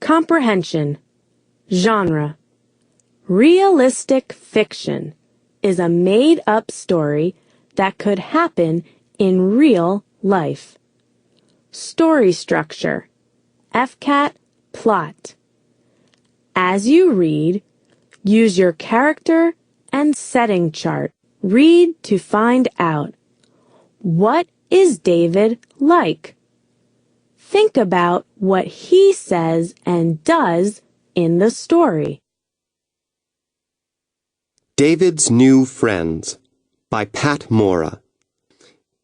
Comprehension. Genre. Realistic fiction is a made-up story that could happen in real life. Story structure. FCAT plot. As you read, use your character and setting chart. Read to find out. What is David like? Think about what he says and does in the story. David's New Friends by Pat Mora.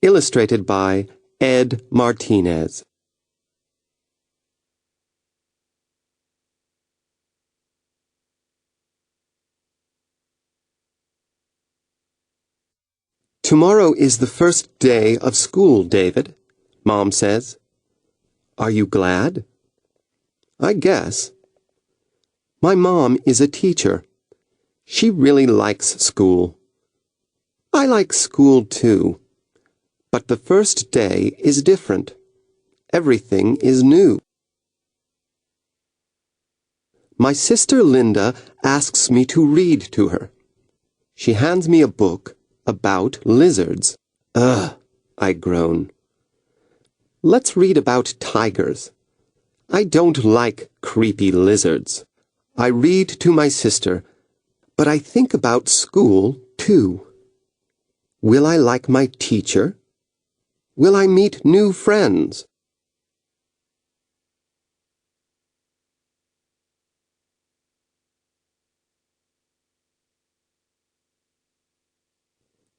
Illustrated by Ed Martinez. Tomorrow is the first day of school, David, Mom says. Are you glad? I guess. My mom is a teacher. She really likes school. I like school too. But the first day is different. Everything is new. My sister Linda asks me to read to her. She hands me a book about lizards. Ugh, I groan. Let's read about tigers. I don't like creepy lizards. I read to my sister, but I think about school too. Will I like my teacher? Will I meet new friends?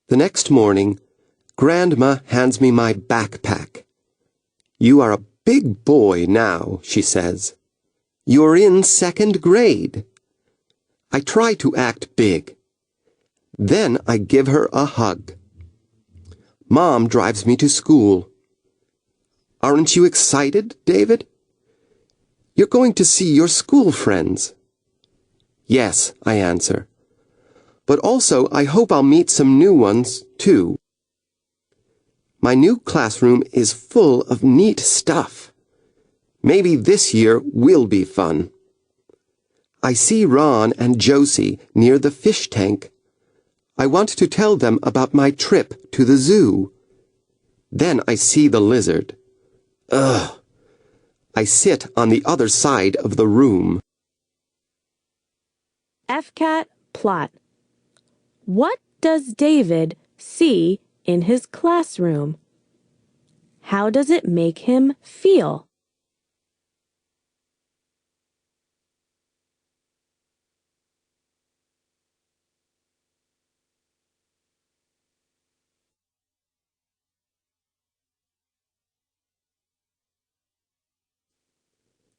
The next morning, Grandma hands me my backpack. You are a big boy now, she says. You're in second grade. I try to act big. Then I give her a hug. Mom drives me to school. Aren't you excited, David? You're going to see your school friends. Yes, I answer. But also I hope I'll meet some new ones, too. My new classroom is full of neat stuff. Maybe this year will be fun. I see Ron and Josie near the fish tank. I want to tell them about my trip to the zoo. Then I see the lizard. Ugh! I sit on the other side of the room. FCAT plot. What does David see in his classroom? How does it make him feel?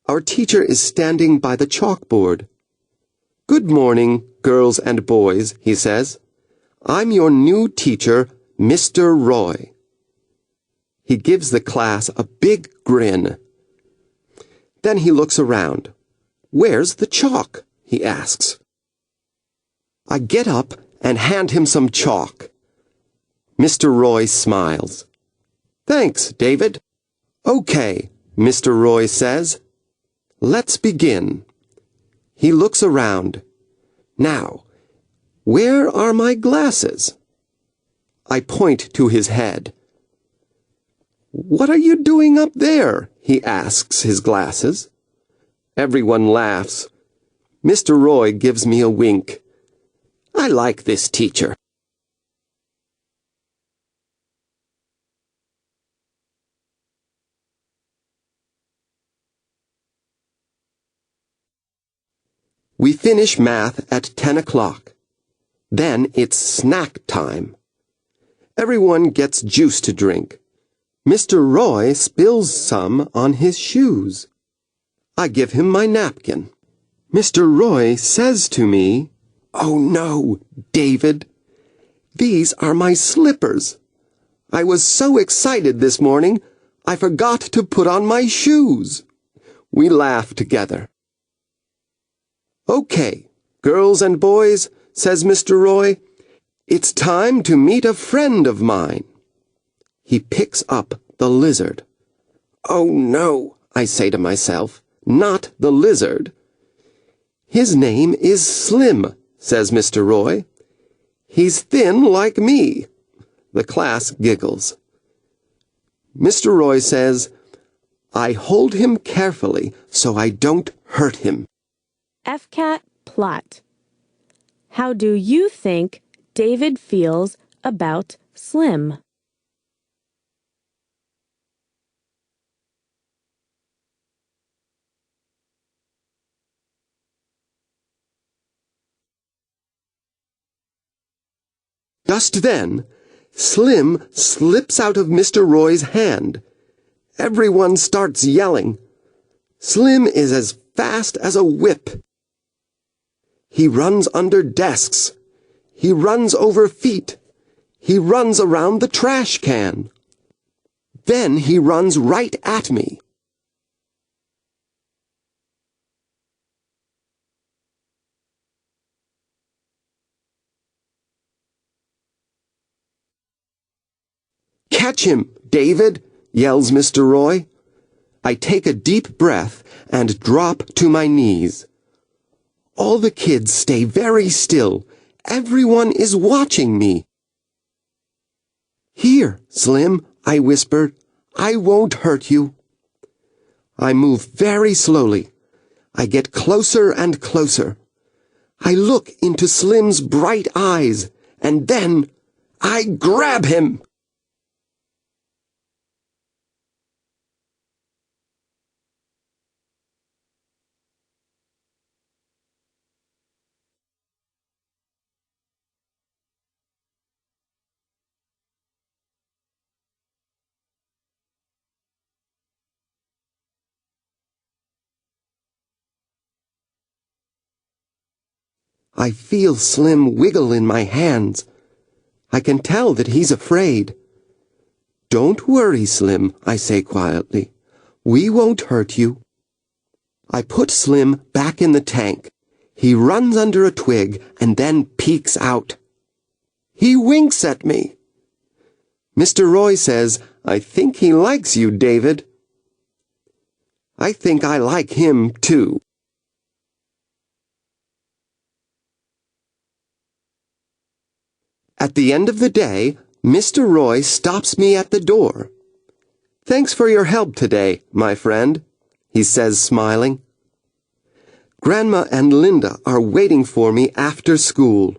Our teacher is standing by the chalkboard. Good morning, girls and boys, he says. I'm your new teacher, Mr. Roy. He gives the class a big grin. Then he looks around. Where's the chalk? He asks. I get up and hand him some chalk. Mr. Roy smiles. Thanks, David. Okay, Mr. Roy says. Let's begin. He looks around. Now, where are my glasses? I point to his head. What are you doing up there? He asks his glasses. Everyone laughs. Mr. Roy gives me a wink. I like this teacher. We finish math at 10 o'clock. Then it's snack time. Everyone gets juice to drink. Mr. Roy spills some on his shoes. I give him my napkin. Mr. Roy says to me, "Oh no, David, these are my slippers. I was so excited this morning, I forgot to put on my shoes." We laugh together. Okay, girls and boys, says Mr. Roy, it's time to meet a friend of mine. He picks up the lizard. Oh no, I say to myself, not the lizard. His name is Slim, says Mr. Roy. He's thin like me. The class giggles. Mr. Roy says, I hold him carefully so I don't hurt him. FCAT plot. How do you think David feels about Slim? Just then, Slim slips out of Mr. Roy's hand. Everyone starts yelling. Slim is as fast as a whip. He runs under desks. He runs over feet. He runs around the trash can. Then he runs right at me. Catch him, David, yells Mr. Roy. I take a deep breath and drop to my knees. All the kids stay very still. Everyone is watching me. Here, Slim, I whispered. I won't hurt you. I move very slowly. I get closer and closer. I look into Slim's bright eyes, and then I grab him. I feel Slim wiggle in my hands. I can tell that he's afraid. Don't worry, Slim, I say quietly. We won't hurt you. I put Slim back in the tank. He runs under a twig and then peeks out. He winks at me. Mr. Roy says, I think he likes you, David. I think I like him, too. At the end of the day, Mr. Roy stops me at the door. Thanks for your help today, my friend, he says, smiling. Grandma and Linda are waiting for me after school.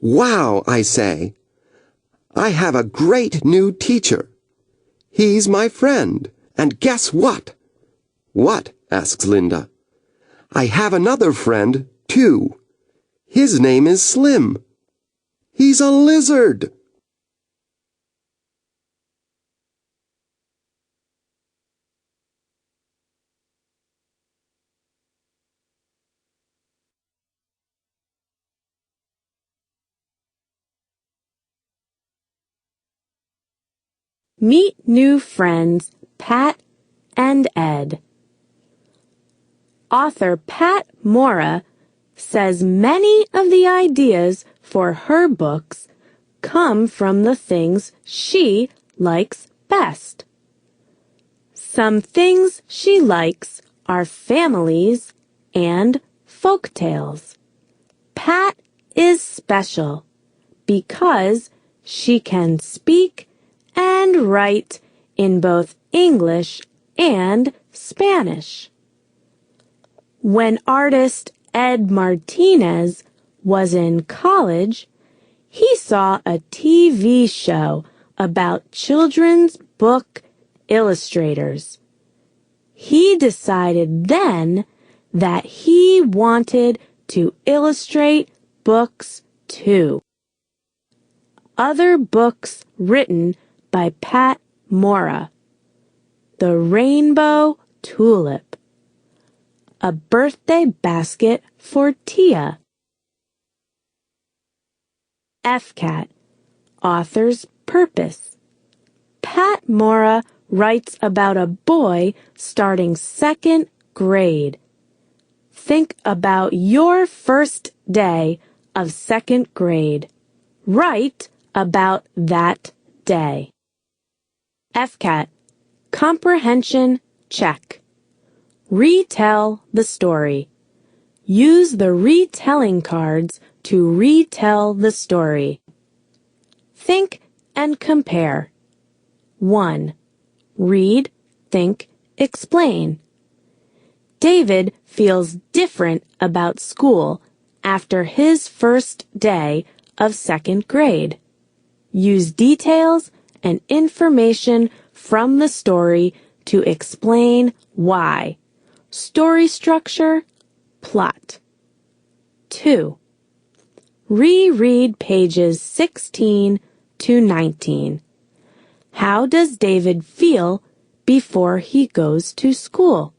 Wow, I say. I have a great new teacher. He's my friend, and guess what? What? Asks Linda. I have another friend, too. His name is Slim. He's a lizard. Meet new friends Pat and Ed. Author Pat Mora says many of the ideas for her books come from the things she likes best. Some things she likes are families and folk tales. Pat is special because she can speak and write in both English and Spanish. When artist Ed Martinez was in college, he saw a TV show about children's book illustrators. He decided then that he wanted to illustrate books too. Other books written by Pat Mora. The Rainbow Tulip. A Birthday Basket for Tia. FCAT. Author's Purpose. Pat Mora writes about a boy starting second grade. Think about your first day of second grade. Write about that day. FCAT. Comprehension check. Retell the story. Use the retelling cards to retell the story. Think and compare. 1. Read, think, explain. David feels different about school after his first day of second grade. Use details and information from the story to explain why. Story structure, plot. 2. Reread pages 16 to 19. How does David feel before he goes to school?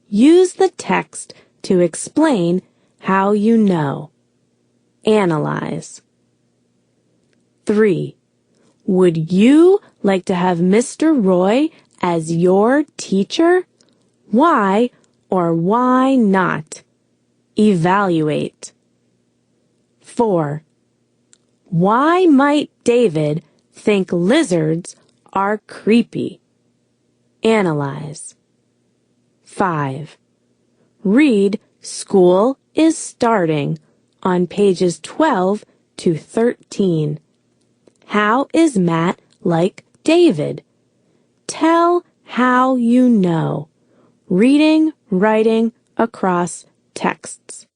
Use the text to explain how you know. Analyze. 3. Would you like to have Mr. Roy as your teacher? Why or why not? Evaluate. 4. Why might David think lizards are creepy? Analyze. 5. Read School is Starting on pages 12 to 13. How is Matt like David? Tell how you know. Reading, writing across texts.